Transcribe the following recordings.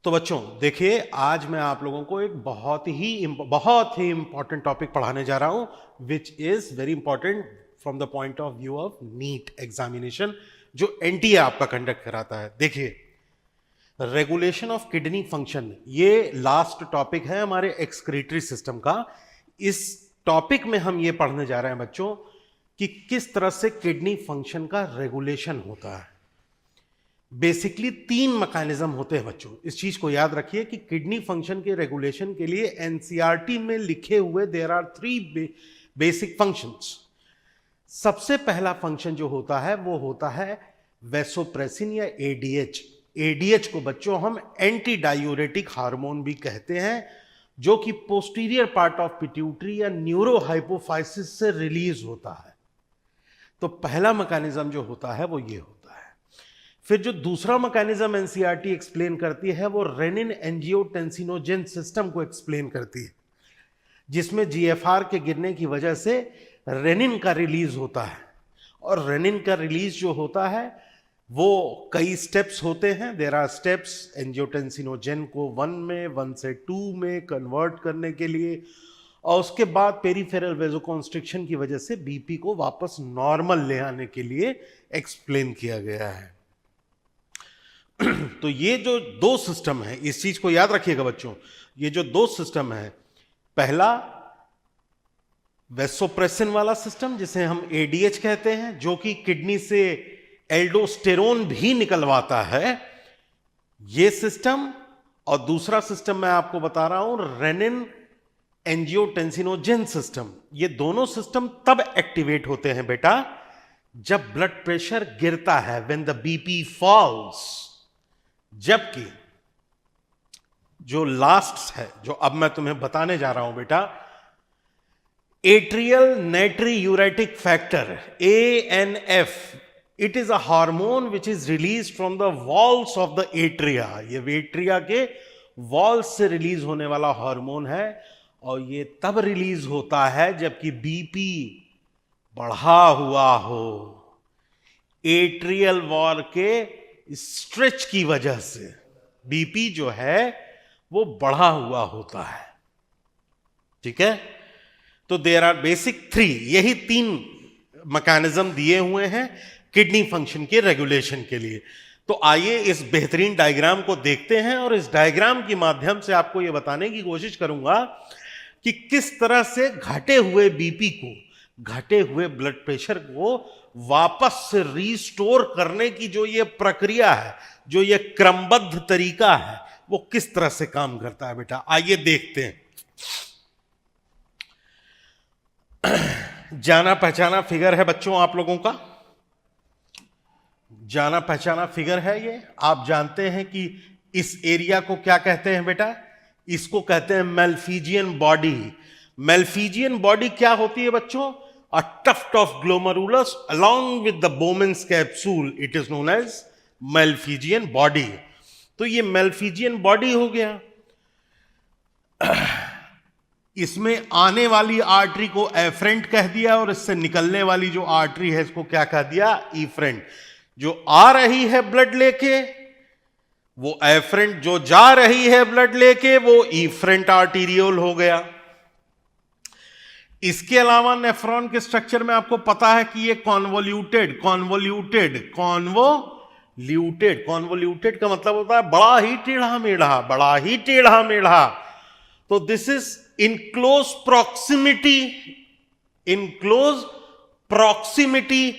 तो बच्चों देखिए, आज मैं आप लोगों को एक बहुत ही इंपॉर्टेंट टॉपिक पढ़ाने जा रहा हूं which is very important from the point of view of NEET examination जो एनटीए आपका कंडक्ट कराता है। देखिए, रेगुलेशन ऑफ किडनी फंक्शन, ये लास्ट टॉपिक है हमारे एक्सक्रीटरी सिस्टम का। इस टॉपिक में हम ये पढ़ने जा रहे हैं बच्चों कि किस तरह से किडनी फंक्शन का रेगुलेशन होता है। बेसिकली 3 मैकेनिज्म होते हैं बच्चों, इस चीज को याद रखिए कि किडनी फंक्शन के रेगुलेशन के लिए एनसीईआरटी में लिखे हुए देयर आर 3 बेसिक फंक्शंस। सबसे पहला फंक्शन जो होता है वो होता है वैसोप्रेसिन या एडीएच। एडीएच को बच्चों हम एंटी डायूरेटिक हार्मोन भी कहते हैं, जो कि पोस्टीरियर पार्ट ऑफ पिट्यूटरी या न्यूरोहाइपोफाइसिस से रिलीज होता है। तो पहला मैकेनिज्म जो होता है वो ये होता है। फिर जो दूसरा मैकेनिज्म एनसीईआरटी एक्सप्लेन करती है वो रेनिन एंजियोटेंसिनोजेन सिस्टम को एक्सप्लेन करती है, जिसमें जीएफआर के गिरने की वजह से रेनिन का रिलीज होता है। और रेनिन का रिलीज जो होता है वो कई स्टेप्स होते हैं। देयर आर स्टेप्स एंजियोटेंसिनोजेन को 1 से 2 में कन्वर्ट करने के लिए, और उसके बाद पेरिफेरल वेजोकॉन्स्ट्रिक्शन की वजह से बीपी को वापस नॉर्मल ले आने के लिए एक्सप्लेन किया गया है। तो ये जो 2 सिस्टम है, इस चीज को याद रखिएगा बच्चों, ये जो 2 सिस्टम है, पहला वेसोप्रेसिन वाला सिस्टम जिसे हम एडीएच कहते हैं, जो कि किडनी से एल्डोस्टेरोन भी निकलवाता है, ये सिस्टम। और दूसरा सिस्टम मैं आपको बता रहा हूं रेनिन एंजियोटेंसिनोजेन सिस्टम। ये दोनों सिस्टम तब एक्टिवेट होते हैं बेटा जब ब्लड प्रेशर गिरता है, व्हेन द बीपी फॉल्स। जबकि जो लास्ट है, जो अब मैं तुम्हें बताने जा रहा हूं बेटा, atrial natriuretic factor ANF, it is a hormone which is release from the walls of the atria. ये एट्रिया के वॉल्स से रिलीज होने वाला हार्मोन है, और ये तब रिलीज होता है जबकि बीपी बढ़ा हुआ हो। एट्रियल वॉल के स्ट्रेच की वजह से बीपी जो है वो बढ़ा हुआ होता है। ठीक है, तो देयर आर बेसिक 3, यही 3 मैकेनिज्म दिए हुए हैं किडनी फंक्शन के रेगुलेशन के लिए। तो आइए इस बेहतरीन डायग्राम को देखते हैं, और इस डायग्राम के माध्यम से आपको यह बताने की कोशिश करूंगा कि किस तरह से घटे हुए बीपी को, घटे हुए ब्लड प्रेशर को वापस से रीस्टोर करने की जो ये प्रक्रिया है, जो ये क्रमबद्ध तरीका है, वो किस तरह से काम करता है बेटा। आइए देखते हैं। जाना पहचाना फिगर है बच्चों आप लोगों का, जाना पहचाना फिगर है ये। आप जानते हैं कि इस एरिया को क्या कहते हैं बेटा, इसको कहते हैं मेल्फिजियन बॉडी। मेल्फिजियन बॉडी क्या होती है बच्चों? A tuft of glomerulus along with the Bowman's capsule, it is known as Malpighian body. तो ये Malpighian body हो गया। इसमें आने वाली आर्टरी को एफरेंट कह दिया, और इससे निकलने वाली जो आर्टरी है इसको क्या कह दिया? इफरेंट। जो आ रही है ब्लड लेके वो एफरेंट, जो जा रही है ब्लड लेके वो इफरेंट आर्टीरियोल हो गया। इसके अलावा नेफ्रॉन के स्ट्रक्चर में आपको पता है कि ये कॉन्वोल्यूटेड का मतलब होता है बड़ा ही टेढ़ा मेढ़ा, बड़ा ही टेढ़ा मेढ़ा। तो this is in close proximity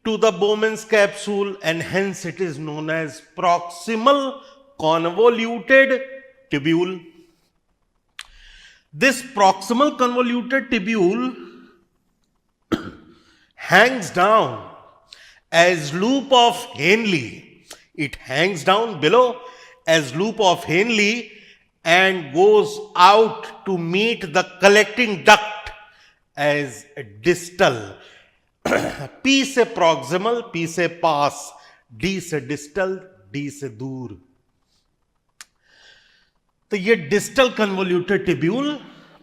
to the Bowman's capsule, and hence it is known as proximal convoluted tubule. This proximal convoluted tubule hangs down as loop of Henle. It hangs down below as loop of Henle and goes out to meet the collecting duct as distal. P से proximal, P से पास, D से distal, D से दूर। तो ये distal convoluted tubule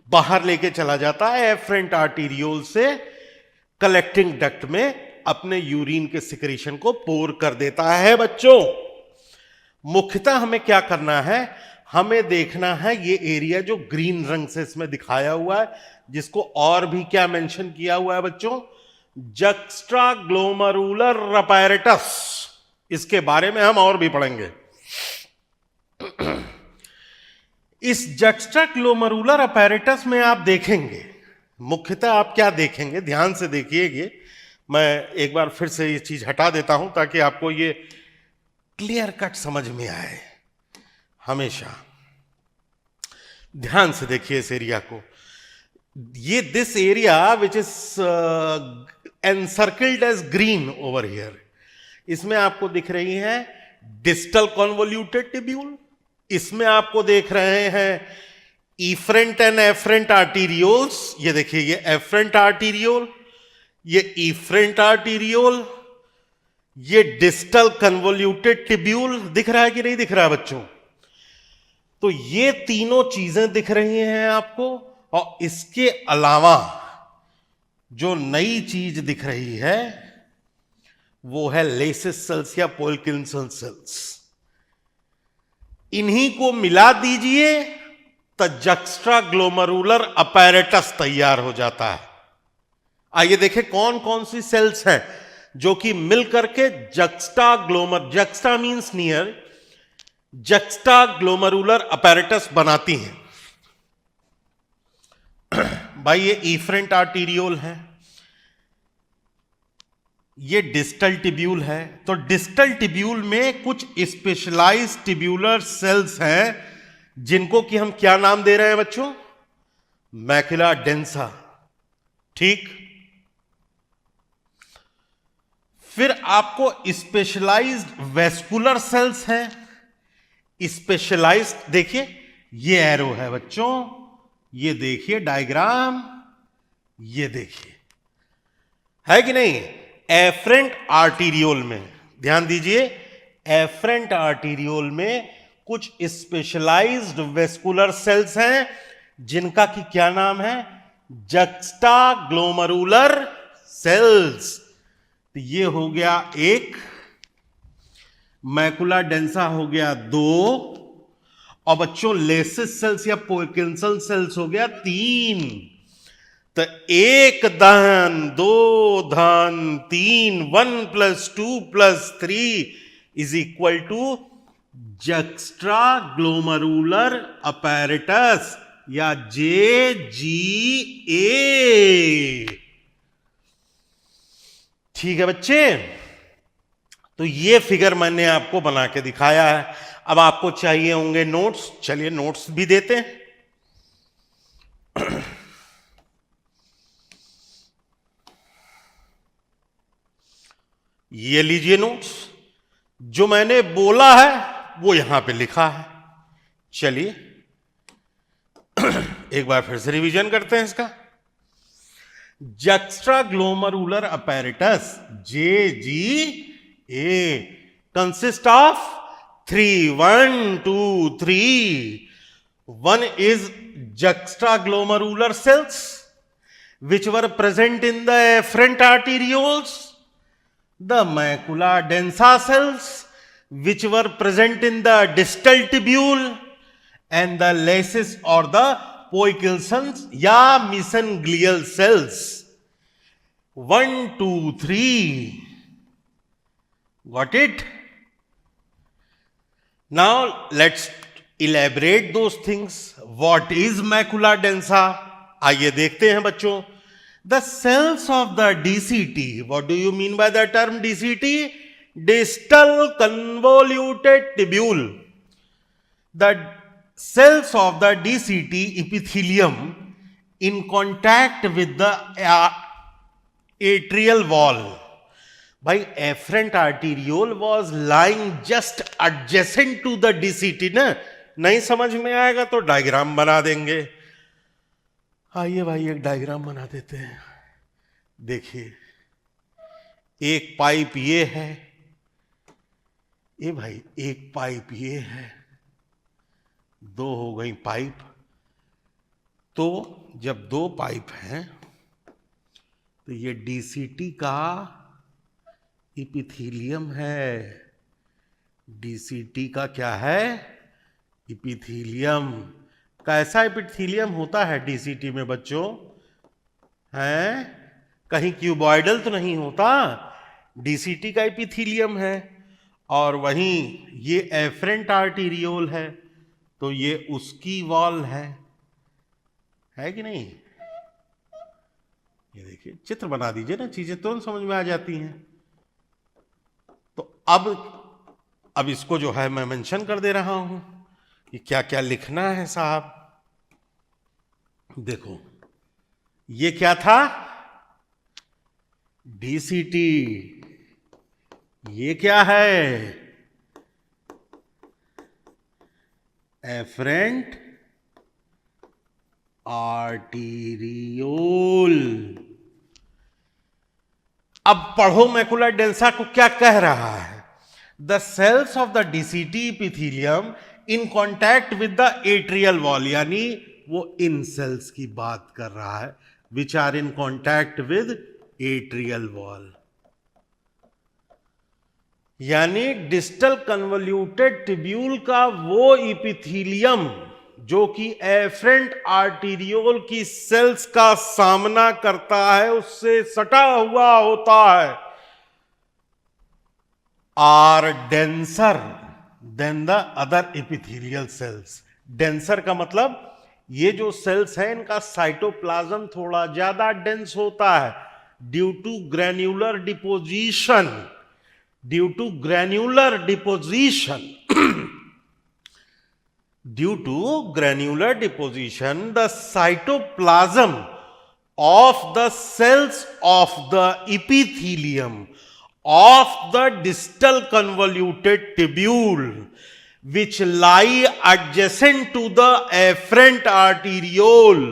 बाहर लेके चला जाता है एफरेंट आर्टीरियोल से कलेक्टिंग डक्ट में, अपने यूरिन के सिक्रीशन को पोर कर देता है बच्चों। मुख्यतः हमें क्या करना है, हमें देखना है ये एरिया जो ग्रीन रंग से इसमें दिखाया हुआ है, जिसको और भी क्या मेंशन किया हुआ है बच्चों, जक्स्ट्राग्लोमरुलर अपैरेटस। इसके बारे में हम और भी पढ़ेंगे। इस जक्स्ट्राग्लोमरुलर अपैरेटस में आप देखेंगे, मुख्यतः आप क्या देखेंगे, ध्यान से देखिएगा। मैं एक बार फिर से ये चीज हटा देता हूं ताकि आपको ये क्लियर कट समझ में आए। हमेशा ध्यान से देखिए इस एरिया को। ये this area which is encircled as green over here, इसमें आपको दिख रही है डिस्टल कॉन्वोल्यूटेड टिब्यूल, इसमें आपको देख रहे हैं इफरेंट एंड एफरेंट आर्टीरियोल्स। ये देखिए ये एफरेंट आर्टीरियोल, ये इफरेंट आर्टीरियोल, ये डिस्टल कन्वोल्यूटेड टिब्यूल। दिख रहा है कि नहीं दिख रहा है बच्चों? तो ये तीनों चीजें दिख रही हैं आपको, और इसके अलावा जो नई चीज दिख रही है वो है लेसिस सेल्स या पोल्किंसन सेल्स। इन्हीं को मिला दीजिए तो जक्स्ट्राग्लोमरुलर अपैरेटस तैयार हो जाता है। आइए देखें कौन कौन सी सेल्स हैं जो कि मिलकर के जक्स्टा मींस नियर, जक्स्ट्राग्लोमरुलर अपैरेटस बनाती हैं। भाई ये इफरेंट आर्टीरियोल है, ये डिस्टल टिब्यूल है। तो डिस्टल टिब्यूल में कुछ स्पेशलाइज्ड टिब्यूलर सेल्स हैं जिनको कि हम क्या नाम दे रहे हैं बच्चों, मैकुला डेंसा। ठीक, फिर आपको स्पेशलाइज्ड वेस्कुलर सेल्स हैं। स्पेशलाइज्ड देखिए ये एरो है बच्चों, ये देखिए डायग्राम, ये देखिए है कि नहीं। एफरेंट आर्टीरियोल में ध्यान दीजिए, एफरेंट आर्टीरियोल में कुछ स्पेशलाइज्ड वेस्कुलर सेल्स हैं जिनका कि क्या नाम है, जक्स्ट्राग्लोमरुलर सेल्स। तो ये हो गया एक, मैकुला डेंसा हो गया दो, और बच्चों लेसिस सेल्स या पोल्किंसन सेल्स हो गया तीन। तो एक धन दो धन तीन, 1 + 2 + 3 इज इक्वल टू जक्स्ट्राग्लोमरुलर अपैरेटस या JGA। ठीक है बच्चे, तो ये फिगर मैंने आपको बना के दिखाया है। अब आपको चाहिए होंगे नोट्स, चलिए नोट्स भी देते हैं। ये लीजिए नोट्स, जो मैंने बोला है वो यहां पे लिखा है। चलिए एक बार फिर से रिवीजन करते हैं इसका। जक्स्ट्राग्लोमरुलर apparatus JGA consist of 3, 1, 2, 3. One is juxtaglomerular cells which were present in the afferent arterioles, the macula densa cells which were present in the distal tubule, and the lacis or the Poikinson's या mesenglial cells. 1, 2, 3. Got it? Now let's elaborate those things. What is macula densa? आइए देखते हैं बच्चों। The cells of the DCT. What do you mean by the term DCT? Distal convoluted tubule. The cells of the DCT epithelium in contact with the atrial wall. By afferent arteriole was lying just adjacent to the DCT ना। नहीं समझ में आएगा तो diagram बना देंगे। आइए भाई एक डायग्राम बना देते हैं। देखिए एक पाइप ये है, ये भाई एक पाइप ये है, दो हो गई पाइप। तो जब दो पाइप हैं तो ये डीसीटी का इपिथीलियम है। डीसीटी का क्या है? इपिथीलियम। कैसा इपिथीलियम होता है डीसीटी में बच्चों? हैं? कहीं क्यूबॉइडल तो नहीं होता? डीसीटी का इपिथीलियम है। और वहीं ये एफरेंट आर्टीरियोल है, तो ये उसकी वॉल है कि नहीं? ये देखिए, चित्र बना दीजिए ना, चीजें तुरंत समझ में आ जाती हैं। तो अब इसको जो है मैं मेंशन कर दे रहा हूं कि क्या क्या लिखना है साहब। देखो, ये क्या था? डीसीटी। ये क्या है? Afferent arteriole. अब पढ़ो मैकुला डेंसा को क्या कह रहा है। The cells of the DCT epithelium in contact with the atrial wall, यानी वो इन सेल्स की बात कर रहा है which are in contact with atrial wall. यानी डिस्टल कन्वोल्यूटेड ट्यूब्यूल का वो इपिथीलियम जो कि एफरेंट आर्टीरियोल की सेल्स का सामना करता है, उससे सटा हुआ होता है, are denser than the other epithelial cells. Denser का मतलब ये जो सेल्स है इनका साइटोप्लाज्म थोड़ा ज्यादा डेंस होता है due to granular deposition. Due to granular deposition, the cytoplasm of the cells of the epithelium of the distal convoluted tubule which lie adjacent to the afferent arteriole।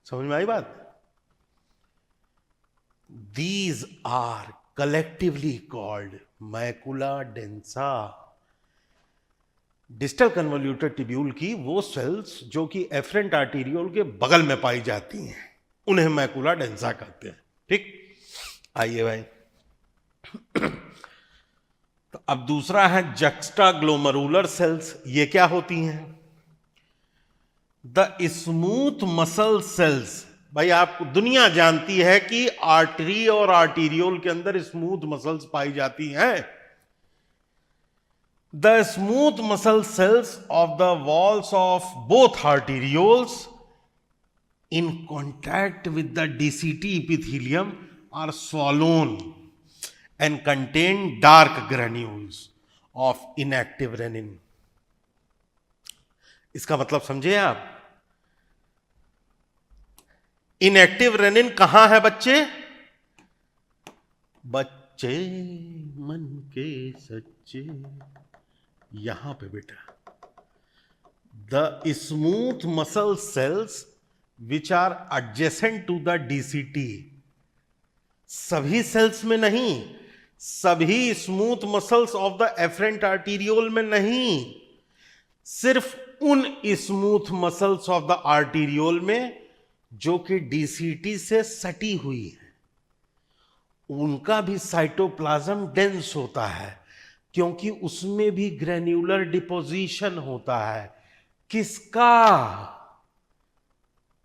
समझ में आई बात? These are collectively called macula densa। Distal convoluted tubule की वो sales जो कि efferent arteriole के बगल में पाई जाती हैं, उन्हें मैकुला डेंसा कहते हैं। ठीक, आइए भाई। तो अब दूसरा है जक्स्टाग्लोमरुलर सेल्स। ये क्या होती हैं? The smooth muscle sales. भाई, आप दुनिया जानती है कि आर्टरी और आर्टीरियोल के अंदर स्मूथ मसल्स पाई जाती हैं। The smooth muscle cells of the walls of both arterioles in contact with the DCT epithelium are swollen and contain dark granules of inactive renin. इसका मतलब समझे आप? इनएक्टिव रेनिन कहां है बच्चे? बच्चे मन के सच्चे, यहां पे बेटा। The smooth muscle cells which are adjacent to the DCT. सभी सेल्स में नहीं, सभी smooth muscles of the afferent arteriole में नहीं, सिर्फ उन smooth muscles of the arteriole में जो कि डीसीटी से सटी हुई है, उनका भी साइटोप्लाज्म डेंस होता है, क्योंकि उसमें भी ग्रैन्युलर डिपोजिशन होता है। किसका?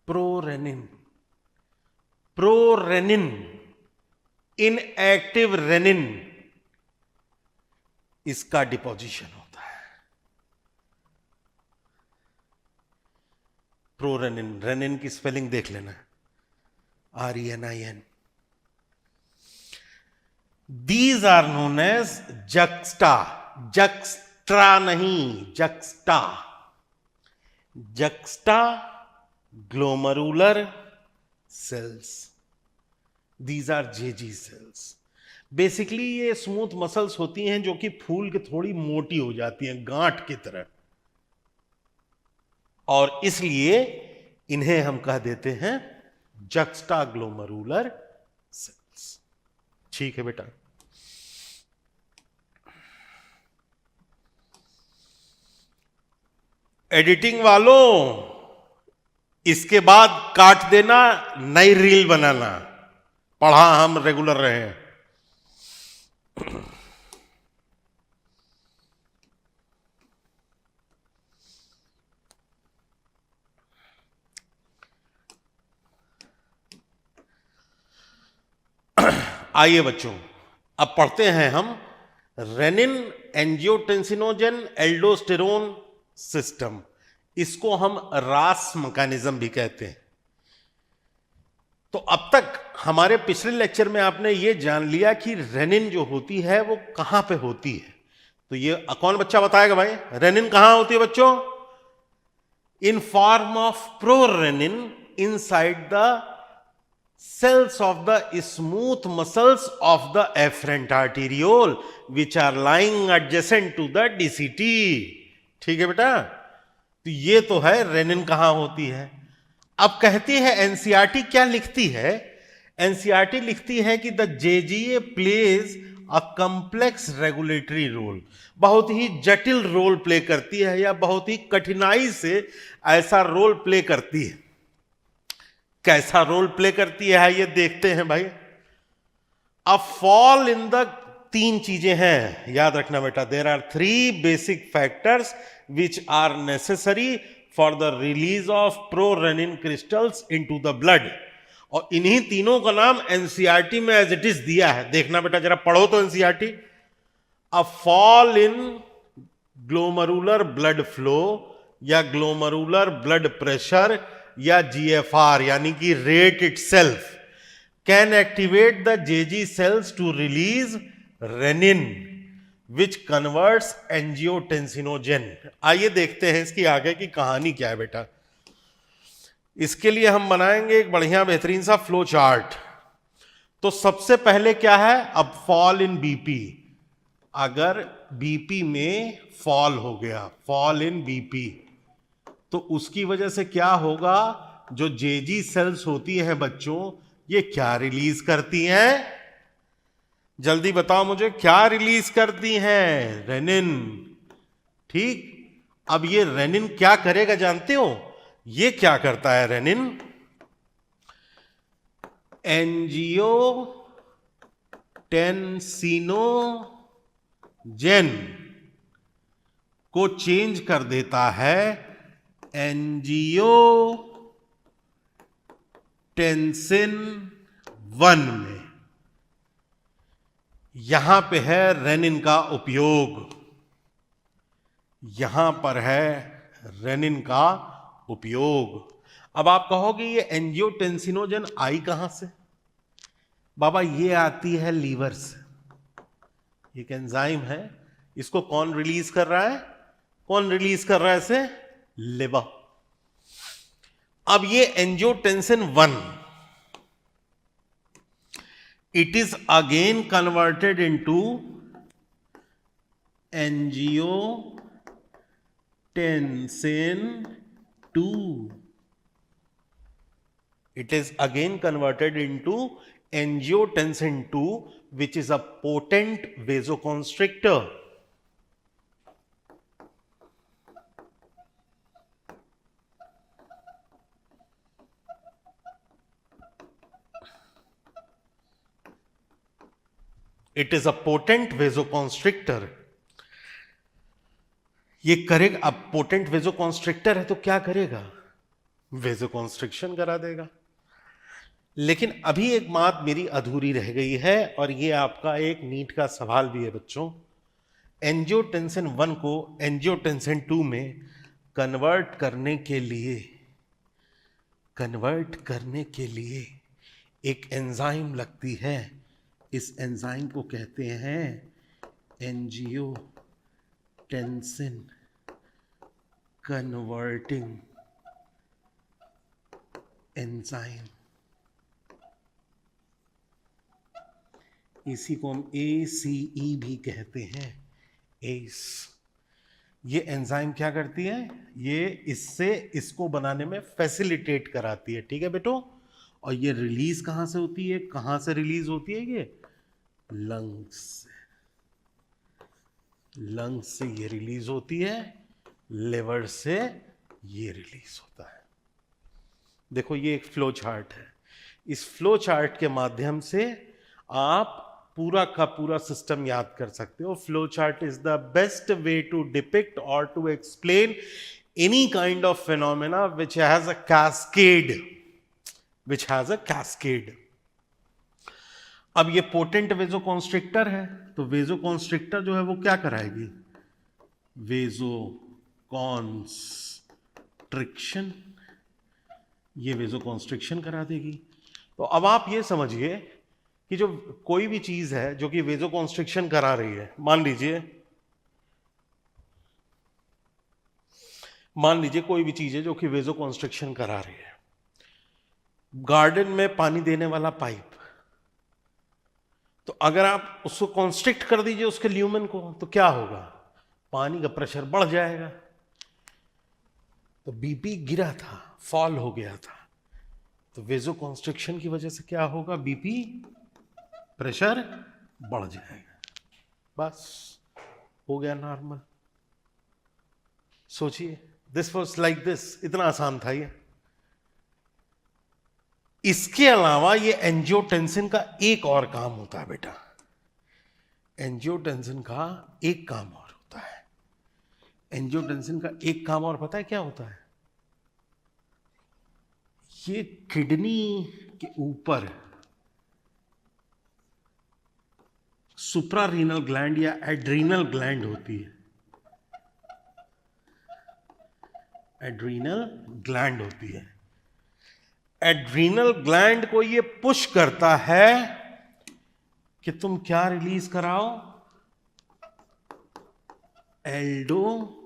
प्रोरेनिन। प्रोरेनिन, इनएक्टिव रेनिन, इसका डिपोजिशन होता है। प्रोरेनिन, रेनिन की स्पेलिंग देख लेना, RENIN। These are known as juxta नहीं, juxtaglomerular cells। These are JG cells। Basically ये स्मूथ मसल्स होती हैं जो कि फूल की थोड़ी मोटी हो जाती हैं, गांठ की तरह, और इसलिए इन्हें हम कह देते हैं जक्स्टाग्लोमरुलर सेल्स। ठीक है बेटा। एडिटिंग वालों, इसके बाद काट देना, नई रील बनाना। पढ़ा हम रेगुलर रहे हैं। आइए बच्चों, अब पढ़ते हैं हम रेनिन एंजियोटेंसिनोजन एल्डोस्टेरोन सिस्टम। इसको हम रास मैकेनिज्म भी कहते हैं। तो अब तक हमारे पिछले लेक्चर में आपने ये जान लिया कि रेनिन जो होती है वो कहां पे होती है। तो ये कौन बच्चा बताएगा भाई, रेनिन कहां होती है बच्चों? In form of prorenin inside the cells of the smooth muscles of the afferent arteriole which are lying adjacent to the DCT। ठीक है बेटा, तो ये तो है रेनिन कहां होती है। अब कहती है एनसीईआरटी क्या लिखती है? एनसीईआरटी लिखती है कि the JGA plays a complex regulatory role, बहुत ही जटिल रोल प्ले करती है या बहुत ही कठिनाई से ऐसा रोल प्ले करती है। कैसा रोल प्ले करती है ये देखते हैं भाई। अब फॉल इन द, तीन चीजें हैं, याद रखना बेटा। There are 3 basic factors which are necessary for the release of prorenin crystals into the blood, और इन्हीं तीनों का नाम एनसीईआरटी में एज इट इज दिया है। देखना बेटा, जरा पढ़ो तो NCERT. A fall in glomerular blood flow या ग्लोमरुलर ब्लड प्रेशर या जीएफआर यानी कि rate itself can activate the JG cells to release renin which converts angiotensinogen. आइए देखते हैं इसकी आगे की कहानी क्या है बेटा। इसके लिए हम बनाएंगे एक बढ़िया बेहतरीन सा फ्लो चार्ट। तो सबसे पहले क्या है, अब फॉल इन बीपी, अगर बीपी में फॉल हो गया, फॉल इन बीपी, तो उसकी वजह से क्या होगा, जो जेजी सेल्स होती हैं बच्चों, ये क्या रिलीज करती हैं? जल्दी बताओ मुझे, क्या रिलीज करती हैं? रेनिन। ठीक, अब ये रेनिन क्या करेगा जानते हो? ये क्या करता है रेनिन? एंजियोटेंसिनोजन को चेंज कर देता है एंजियोटेंसिन 1 में। यहां पे है रेनिन का उपयोग, यहां पर है रेनिन का उपयोग। अब आप कहोगे ये एंजियोटेंसिनोजन आई कहां से? बाबा ये आती है लीवर से। एक एंजाइम है, इसको कौन रिलीज कर रहा है? कौन रिलीज कर रहा है इसे? लिवर। अब ये angiotensin 1, it is again converted into angiotensin 2. It is again converted into angiotensin 2, which is a potent vasoconstrictor. It is a potent vasoconstrictor. ये करेगा, अब पोटेंट वेजोकॉन्स्ट्रिक्टर है तो क्या करेगा? वेजोकॉन्स्ट्रिक्शन करा देगा। लेकिन अभी एक बात मेरी अधूरी रह गई है, और ये आपका एक नीट का सवाल भी है बच्चों। एंजियोटेंसिन 1 को एंजियोटेंसिन 2 में कन्वर्ट करने के लिए एक एंजाइम लगती है। इस एंजाइम को कहते हैं एंजियोटेंसिन कन्वर्टिंग एंजाइम। इसी को हम ACE भी कहते हैं, एस। ये एंजाइम क्या करती है? ये इसको बनाने में फैसिलिटेट कराती है। ठीक है बेटो, और ये रिलीज कहां से होती है? कहां से रिलीज होती है? ये लंग्स से ये रिलीज होती है, लिवर से ये रिलीज होता है। देखो ये एक फ्लो चार्ट है। इस फ्लो चार्ट के माध्यम से आप पूरा का पूरा सिस्टम याद कर सकते हो। Flow chart is the best way to depict और to explain any kind of phenomena which has a cascade, which has a cascade. अब ये पोटेंट वेजोकॉन्स्ट्रिक्टर है, तो वेजोकॉन्स्ट्रिक्टर जो है वो क्या कराएगी, वेजोकॉन्स्ट्रिक्शन, ये वेजोकॉन्स्ट्रिक्शन करा देगी। तो अब आप ये समझिए कि जो कोई भी चीज है जो कि वेजोकॉन्स्ट्रिक्शन करा रही है, मान लीजिए कोई भी चीज है जो कि वेजोकॉन्स्ट्रिक्शन करा रही है, गार्डन में पानी देने वाला पाइप, तो अगर आप उसको कॉन्स्ट्रिक्ट कर दीजिए उसके ल्यूमेन को, तो क्या होगा, पानी का प्रेशर बढ़ जाएगा। तो बीपी गिरा था, फॉल हो गया था, तो वेजोकॉन्स्ट्रिक्शन की वजह से क्या होगा, बीपी प्रेशर बढ़ जाएगा, बस हो गया नॉर्मल। सोचिए, दिस वाज लाइक दिस, इतना आसान था ये। इसके अलावा ये एंजियोटेंसिन का एक और काम होता है बेटा, एंजियोटेंसिन का एक काम और होता है। एंजियोटेंसिन का एक काम और पता है क्या होता है, ये किडनी के ऊपर सुप्रारीनल ग्लैंड या एड्रीनल ग्लैंड होती है, एड्रीनल ग्लैंड होती है। एड्रीनल ग्लैंड को ये पुश करता है कि तुम क्या रिलीज कराओ, एल्डोस्टेरोन,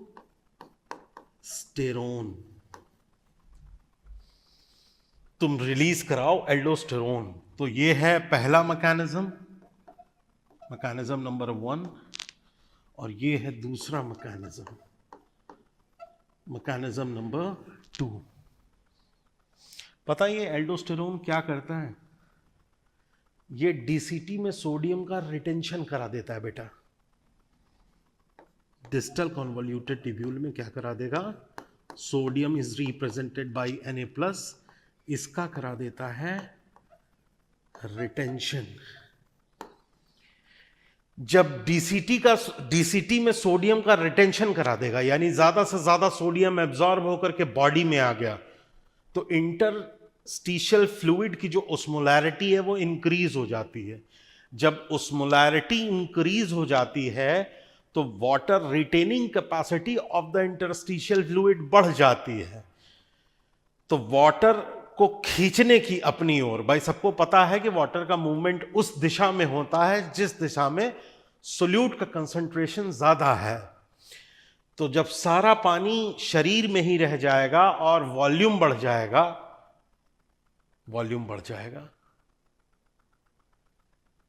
तुम रिलीज कराओ एल्डोस्टेरोन। तो ये है पहला मैकेनिज्म, मैकेनिज्म नंबर 1, और ये है दूसरा मैकेनिज्म, मैकेनिज्म नंबर 2। पता है ये एल्डोस्टेरोन क्या करता है, ये डीसीटी में सोडियम का रिटेंशन करा देता है बेटा, डिस्टल कॉन्वोल्यूटेड ट्यूब्यूल में क्या करा देगा, sodium is represented by Na+, इसका करा देता है रिटेंशन। जब डीसीटी में सोडियम का रिटेंशन करा देगा, यानी ज्यादा से ज्यादा सोडियम एब्जॉर्ब होकर के बॉडी में आ गया, तो इंटरस्टिशियल फ्लूइड की जो ओस्मोलैरिटी है वो इंक्रीज हो जाती है। जब ओस्मोलैरिटी इंक्रीज हो जाती है तो water retaining capacity of the interstitial fluid बढ़ जाती है, तो वाटर को खींचने की अपनी ओर, भाई सबको पता है कि वाटर का मूवमेंट उस दिशा में होता है जिस दिशा में सोल्यूट का कंसंट्रेशन ज्यादा है। तो जब सारा पानी शरीर में ही रह जाएगा और वॉल्यूम बढ़ जाएगा, वॉल्यूम बढ़ जाएगा,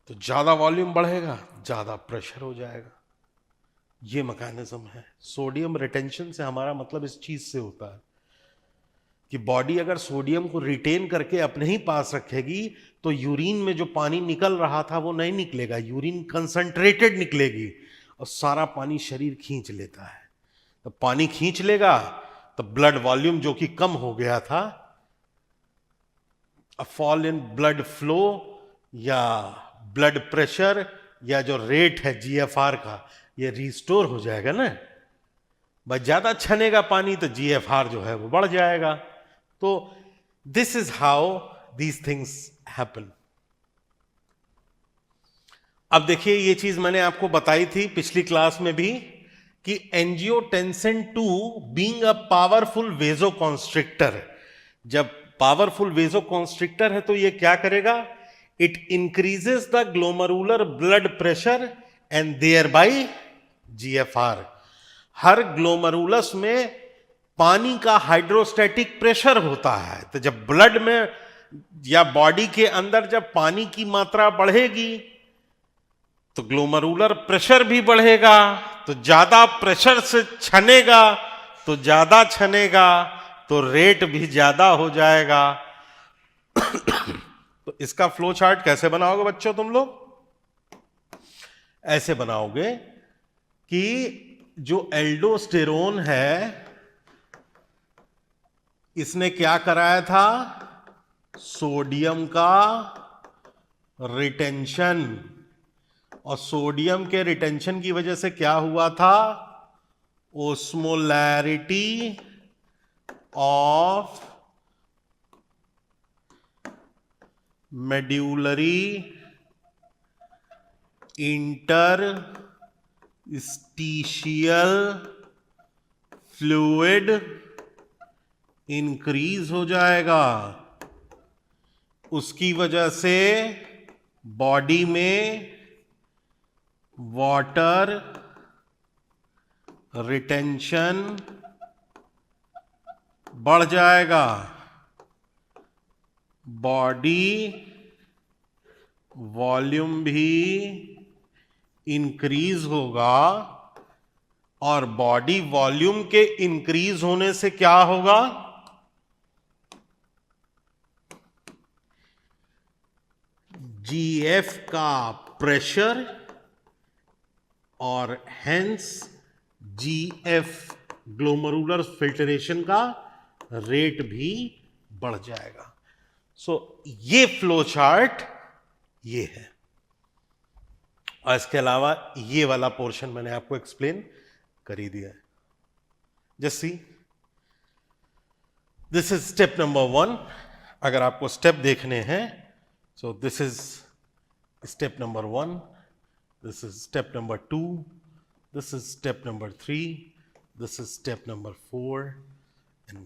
तो ज्यादा वॉल्यूम बढ़ेगा, ज्यादा प्रेशर हो जाएगा। ये मैकेनिज्म है। सोडियम रिटेंशन से हमारा मतलब इस चीज से होता है कि बॉडी अगर सोडियम को रिटेन करके अपने ही पास रखेगी तो यूरिन में जो पानी निकल रहा था वो नहीं निकलेगा, यूरिन कंसंट्रेटेड निकलेगी और सारा पानी शरीर खींच लेता है। तो पानी खींच लेगा तो ब्लड वॉल्यूम जो कि कम हो गया था, अ फॉल इन ब्लड फ्लो या ब्लड प्रेशर या जो रेट है जीएफआर का, ये रिस्टोर हो जाएगा ना। बस ज्यादा छनेगा पानी तो जीएफआर जो है वो बढ़ जाएगा। तो this is how these things happen. अब देखिए, ये चीज मैंने आपको बताई थी पिछली क्लास में भी कि angiotensin 2 being a powerful vasoconstrictor, जब पावरफुल वेजोकॉन्स्ट्रिक्टर है तो ये क्या करेगा, it increases the glomerular blood pressure and thereby GFR. हर ग्लोमेरुलस में पानी का हाइड्रोस्टैटिक प्रेशर होता है, तो जब ब्लड में या बॉडी के अंदर जब पानी की मात्रा बढ़ेगी तो ग्लोमेरुलर प्रेशर भी बढ़ेगा, तो ज्यादा प्रेशर से छनेगा तो ज्यादा छनेगा तो रेट भी ज्यादा हो जाएगा। तो इसका फ्लो चार्ट कैसे बनाओगे बच्चों तुम लोग, ऐसे बनाओगे कि जो एल्डोस्टेरोन है इसने क्या कराया था, सोडियम का रिटेंशन, और सोडियम के रिटेंशन की वजह से क्या हुआ था? Osmolarity of medullary interstitial fluid increase हो जाएगा। उसकी वजह से बॉडी में वाटर रिटेंशन बढ़ जाएगा, बॉडी वॉल्यूम भी इंक्रीज होगा, और बॉडी वॉल्यूम के इंक्रीज होने से क्या होगा? जीएफ का प्रेशर और हेंस जीएफ ग्लोमेरुलर फिल्ट्रेशन का रेट भी बढ़ जाएगा। सो ये फ्लो चार्ट ये है, और इसके अलावा ये वाला पोर्शन मैंने आपको एक्सप्लेन कर ही दिया है। Just see, this is step number 1। अगर आपको स्टेप देखने हैं, so this is step number 1, this is step number 2, this is step number 3, this is step number 4, and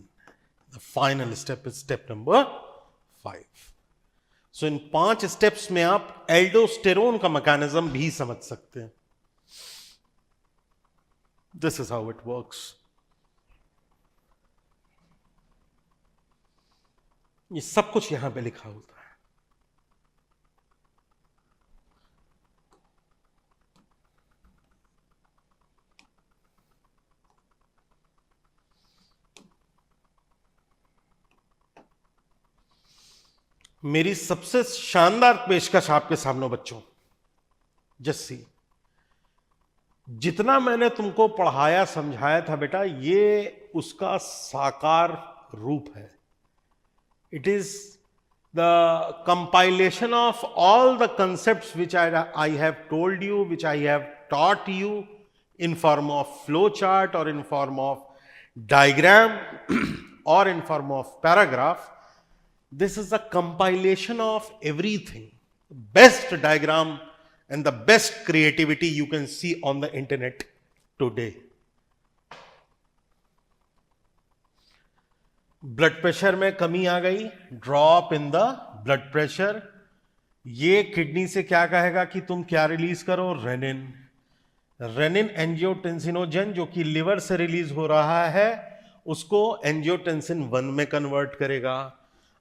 the final step is step number 5. So in 5 steps में आप aldosterone का mechanism भी समझ सकते हैं। This is how it works. ये सब कुछ यहां पे लिखा होता है। मेरी सबसे शानदार पेशकश आपके सामने बच्चों, जस्सी, जितना मैंने तुमको पढ़ाया समझाया था बेटा, ये उसका साकार रूप है। It is the compilation of all the concepts which I have told you, which I have taught you in form of flow chart और इन फॉर्म ऑफ डायग्राम और इन form of paragraph. This is a compilation of everything, best diagram and the best creativity you can see on the internet today. Blood pressure में कमी आ गई, drop in the blood pressure. ये kidney से क्या कहेगा कि तुम क्या रिलीज करो? रेनिन। रेनिन एंजियोटेंसिनोजन जो कि लिवर से रिलीज हो रहा है, उसको एंजियोटेंसिन 1 में कन्वर्ट करेगा।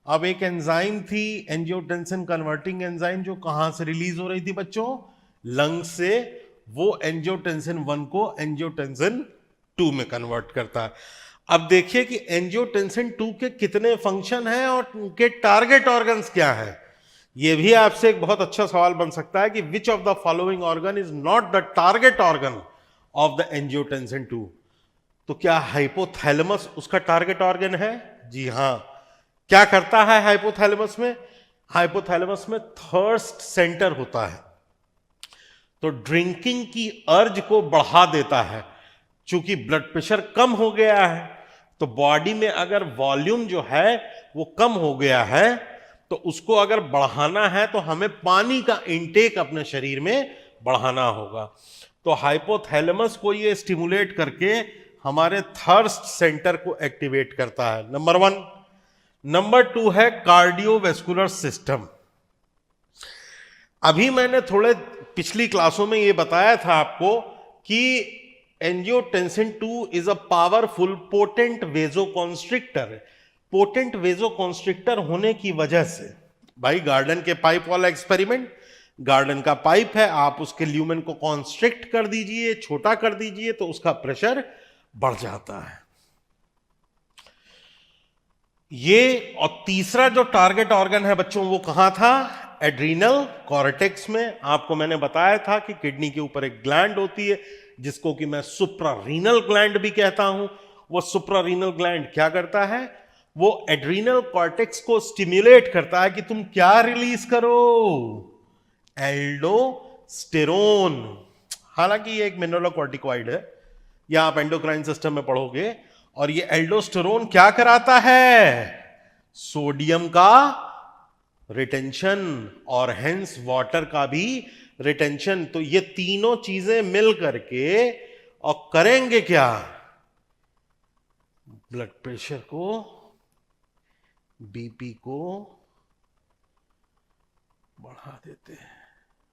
अब एक एंजाइम थी एंजियोटेंसिन कन्वर्टिंग एंजाइम, जो कहां से रिलीज हो रही थी बच्चों? लंग से। वो एंजियोटेंसिन 1 को एंजियोटेंसिन 2 में कन्वर्ट करता है। अब देखिए कि एंजियोटेंसिन 2 के कितने फंक्शन हैं और उनके टारगेट ऑर्गन्स क्या हैं। यह भी आपसे एक बहुत अच्छा सवाल बन सकता है कि which of the following organ is not the target organ of the angiotensin 2? तो क्या हाइपोथैलेमस उसका टारगेट ऑर्गन है? जी हां। क्या करता है हाइपोथैलेमस में? हाइपोथैलेमस में थर्स्ट सेंटर होता है, तो ड्रिंकिंग की अर्ज को बढ़ा देता है। चूंकि ब्लड प्रेशर कम हो गया है, तो बॉडी में अगर वॉल्यूम जो है वो कम हो गया है, तो उसको अगर बढ़ाना है तो हमें पानी का इंटेक अपने शरीर में बढ़ाना होगा। तो हाइपोथैलेमस को ये स्टिमुलेट करके हमारे थर्स्ट सेंटर को एक्टिवेट करता है, नंबर 1। नंबर 2 है कार्डियोवैस्कुलर सिस्टम। अभी मैंने थोड़े पिछली क्लासों में ये बताया था आपको कि angiotensin 2 is a powerful potent vasoconstrictor. Potent vasoconstrictor होने की वजह से, भाई गार्डन के पाइप वाला एक्सपेरिमेंट, गार्डन का पाइप है, आप उसके ल्यूमेन को कॉन्स्ट्रिक्ट कर दीजिए, छोटा कर दीजिए, तो उसका प्रेशर बढ़ जाता है। ये और तीसरा जो टारगेट ऑर्गन है बच्चों, वो कहां था? एड्रीनल कॉर्टेक्स में। आपको मैंने बताया था कि किडनी के ऊपर एक ग्लैंड होती है जिसको कि मैं सुप्रारीनल ग्लैंड भी कहता हूं। वो सुप्रारीनल ग्लैंड क्या करता है? वो एड्रीनल कॉर्टेक्स को स्टिम्युलेट करता है कि तुम क्या रिलीज करो? Aldosterone aldosterone. हालांकि ये एक मिनरलोकॉर्टिकॉइड है, या आप एंडोक्राइन सिस्टम में पढ़ोगे। और ये एल्डोस्टेरोन क्या कराता है? सोडियम का रिटेंशन और हेंस वाटर का भी रिटेंशन। तो ये तीनों चीजें मिल करके और करेंगे क्या? ब्लड प्रेशर को, बीपी को बढ़ा देते हैं,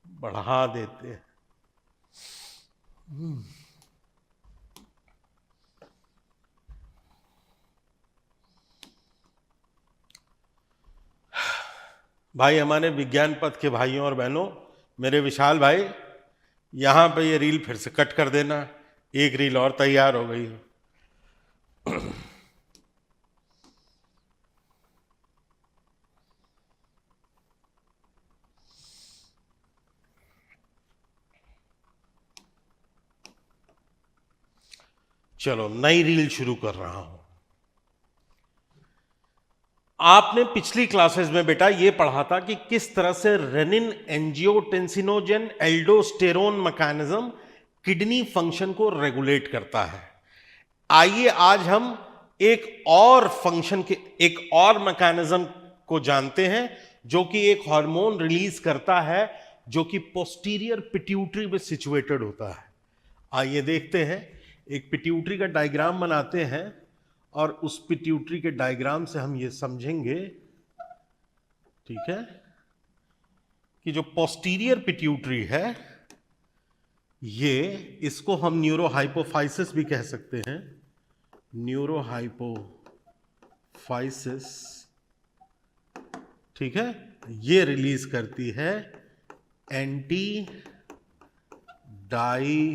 बढ़ा देते हैं। भाई हमारे विज्ञान पथ के भाइयों और बहनों, मेरे विशाल भाई, यहां पे ये रील फिर से कट कर देना। एक रील और तैयार हो गई। चलो नई रील शुरू कर रहा हूं। आपने पिछली क्लासेस में बेटा ये पढ़ा था कि किस तरह से renin angiotensinogen aldosterone mechanism kidney function को रेगुलेट करता है। आइए आज हम एक और फंक्शन के, एक और मैकेनिज्म को जानते हैं जो कि एक हार्मोन रिलीज करता है जो कि पोस्टीरियर पिट्यूटरी में सिचुएटेड होता है। आइए देखते हैं, एक पिट्यूटरी का डायग्राम बनाते हैं और उस पिट्यूटरी के डायग्राम से हम ये समझेंगे, ठीक है, कि जो पोस्टीरियर पिट्यूटरी है ये, इसको हम न्यूरोहाइपोफाइसिस भी कह सकते हैं। न्यूरोहाइपोफाइसिस, ठीक है, ये रिलीज करती है एंटी डाईयूरेटिक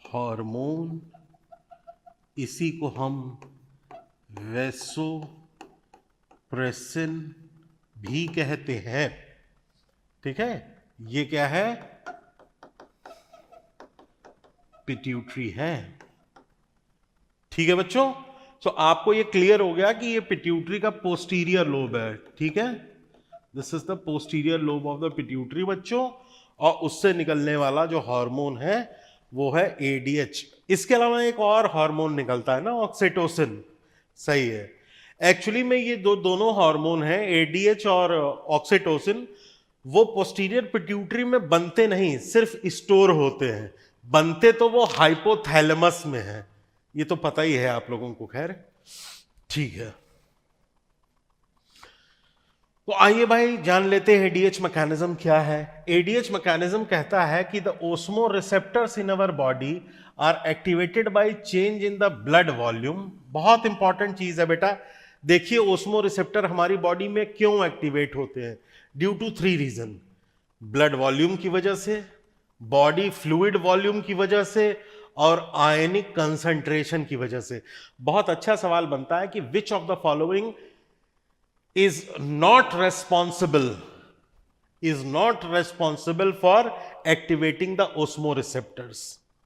हार्मोन। इसी को हम वैसोप्रेसिन भी कहते हैं। ठीक है, ये क्या है? पिट्यूटरी है। ठीक है बच्चों, तो आपको ये क्लियर हो गया कि ये पिट्यूटरी का पोस्टीरियर लोब है। ठीक है, this is the posterior lobe of the pituitary बच्चों। और उससे निकलने वाला जो हार्मोन है वो है एडीएच। इसके अलावा एक और हार्मोन निकलता है ना, ऑक्सीटोसिन। सही है। एक्चुअली में ये दोनों हार्मोन हैं, एडीएच और ऑक्सीटोसिन, वो पोस्टीरियर पिट्यूटरी में बनते नहीं, सिर्फ स्टोर होते हैं। बनते तो वो हाइपोथैलेमस में है, ये तो पता ही है आप लोगों को। खैर ठीक है, तो आइए भाई जान लेते हैं एडीएच मैकेनिज्म क्या है। एडीएच मैकेनिज्म कहता है कि the osmoreceptors in our body are activated by change in the blood volume. बहुत इंपॉर्टेंट चीज है बेटा। देखिए ओस्मो रिसेप्टर हमारी बॉडी में क्यों एक्टिवेट होते हैं? Due to 3 reason. Blood volume की वजह से, बॉडी फ्लूइड वॉल्यूम की वजह से, और आयनिक कंसंट्रेशन की वजह से। बहुत अच्छा सवाल बनता है कि which of the following is not responsible for activating the osmoreceptors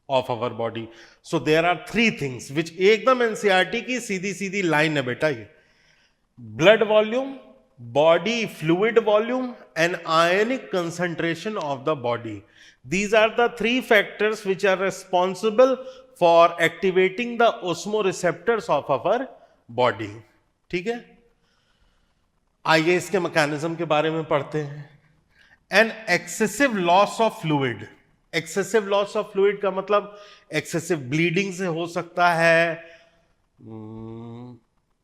of our body. So there are 3 things which एकदम एनसीईआरटी की सीधी सीधी लाइन है बेटा। ये blood volume, body fluid volume and ionic concentration of the body. These are the 3 factors which are responsible for activating the osmoreceptors of our body. ठीक है, आइए इसके mechanism के बारे में पढ़ते हैं। N excessive loss of fluid. Excessive loss of fluid का मतलब एक्सेसिव ब्लीडिंग से हो सकता है,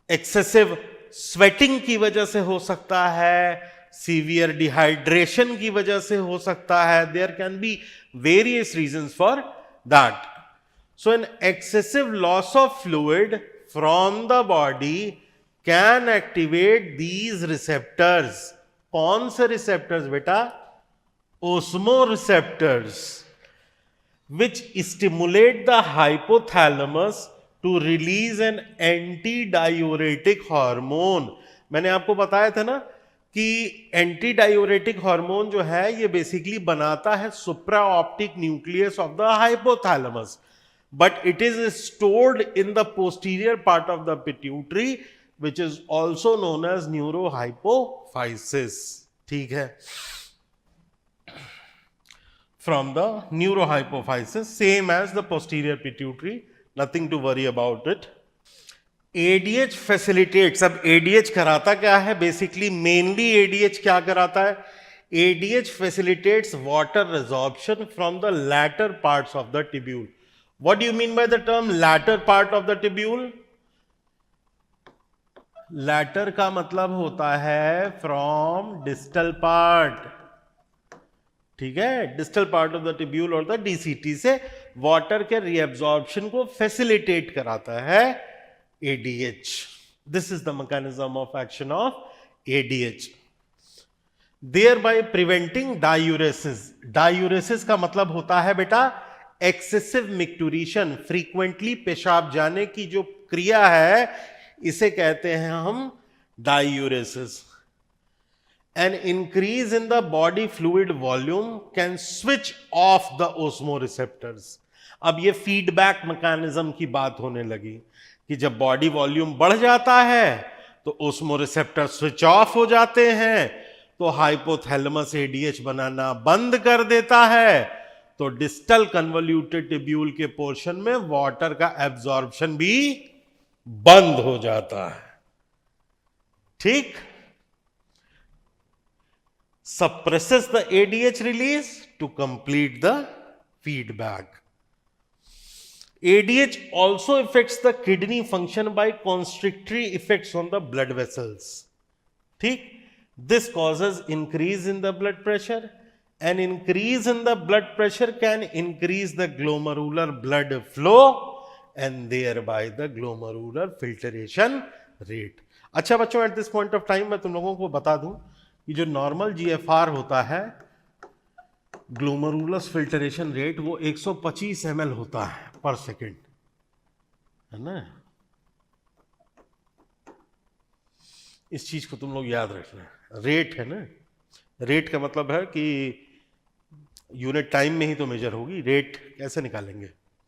एक्सेसिव स्वेटिंग की वजह से हो सकता है, सीवियर डिहाइड्रेशन की वजह से हो सकता है। There can be various reasons for that. So an excessive loss of fluid from the body can activate these receptors. कौन से रिसेप्टर्स बेटा? Osmoreceptors, which stimulate the hypothalamus to release an anti diuretic hormone. मैंने आपको बताया था ना कि anti diuretic hormone जो है ये बेसिकली बनाता है सुप्रा optic nucleus of the hypothalamus, but it is stored in the posterior part of the pituitary which is also known as neurohypophysis. ठीक है, from the neurohypophysis, same as the posterior pituitary, nothing to worry about it. ADH facilitates, अब ADH कराता क्या है? Basically mainly ADH क्या कराता है? ADH facilitates water resorption from the latter parts of the tubule. What do you mean by the term latter part of the tubule? Latter का मतलब होता है from distal part, ठीक है, distal part of the tubule और the DCT से water के reabsorption को फैसिलिटेट कराता है ADH. This is the mechanism of action of ADH, thereby preventing diuresis. Diuresis का मतलब होता है बेटा एक्सेसिव मिक्टूरेशन, फ्रीक्वेंटली पेशाब जाने की जो क्रिया है इसे कहते हैं हम diuresis. An increase in the body fluid volume can switch off the osmoreceptors. अब ये फीडबैक मैकेनिज्म की बात होने लगी कि जब बॉडी वॉल्यूम बढ़ जाता है तो ओस्मोरिसेप्टर स्विच ऑफ हो जाते हैं, तो हाइपोथैलेमस ADH बनाना बंद कर देता है, तो डिस्टल कन्वोल्यूटेड टिब्यूल के पोर्शन में वाटर का एब्जॉर्प्शन भी बंद हो जाता है. ठीक, suppresses the ADH release to complete the feedback. ADH also affects the kidney function by constrictory effects on the blood vessels. ठीक, this causes increase in the blood pressure. An increase in the blood pressure can increase the glomerular blood flow and thereby the glomerular filtration rate. अच्छा बच्चों, at this point of time मैं तुम लोगों को बता दूं कि जो नॉर्मल GFR होता है, ग्लोमेरुलस फिल्टरेशन रेट, वो 125 ml होता है पर सेकेंड, है ना. इस चीज को तुम लोग याद रखना. रेट है ना, रेट का मतलब है कि यूनिट टाइम में ही तो मेजर होगी, रेट कैसे निकालेंगे?